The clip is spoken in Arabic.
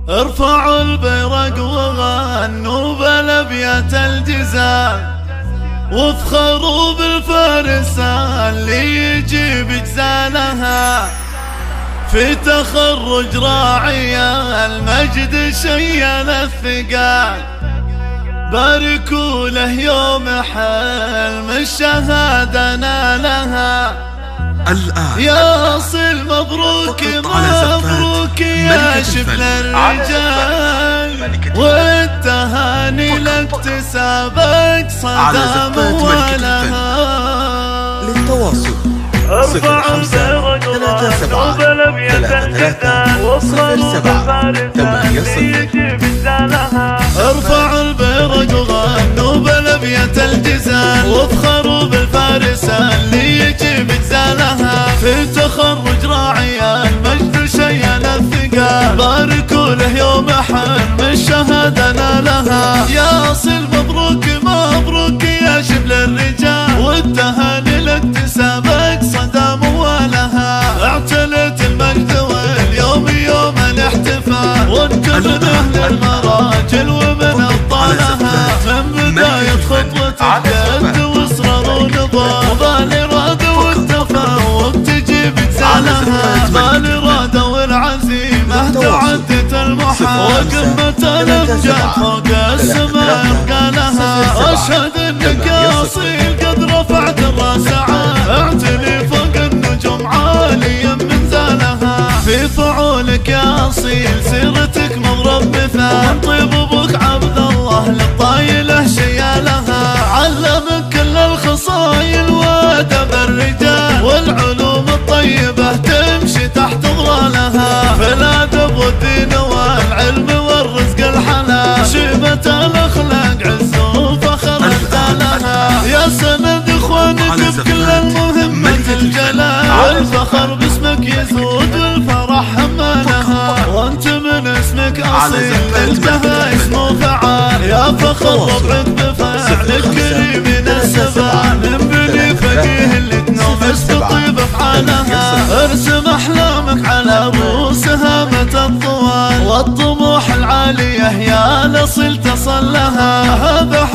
ارفعوا البيرق وغنوا بالابيات الجزال، وافخروا بالفارس اللي يجيب جزالها. في تخرج راعي المجد شيل الثقال، باركوا له يوم حلم الشهادة نالها. الآن يا أصيل مبروك مبروك يا شبل الرجال، والتهاني لاكتسابك صدى موالها. للتواصل ارفع البيرق وغنوا بالابيات الجزال، وافخروا بالفارس اللي يجيب جزالها. ارفعوا البيرق وغنوا بالابيات الجزال، وافخروا بالفارس اللي يجيب جزالها. في تخرج راعي المجد شيل الثقال، باركوا له يوم حلم الشهادة نالها. يا أصيل مبروك مبروك يا شبل الرجال، والتهاني لاكتسابك صدى موالها. اعتلت المجد واليوم يوم الاحتفال، وانت من اهل المراجل ومن ابطالها. من بداية خطوتك جد واصرار ونضال، وبالإرادة والتفوق تجيب جزالها. بالإرادة والعزيمة تعدت المحال، وقمة الامجاد فوق السماء يرقالها. اشهد انك يا اصيل قد رفعت الراس عال، اعتلي فوق النجوم عاليا من زالها. في فعولك يا اصيل سيرتك مضرب مثال، طيب ابوك عبد الله للطايله شيالها. علمك كل الخصايل وادب الرجال، والعلوم الطيبه تمشي تحت ظلالها. في الادب والدين والعلم والرزق الحلال، شيبه الاخلاق عز وفخر اجزالها. يا سند اخوانك بكل المهمة الجلال، والفخر باسمك يزود والفرح همالها. وانت من اسمك اصيل انتهى اسمه فعال، يا فخر ربعك بفعلك كريم السبال. من بني فقيه اللي تنوم استطيب افعالها، ارسم احلامك على رؤوسها متى الطوال، والطموح العالية يا الاصيل تصل لها. هذا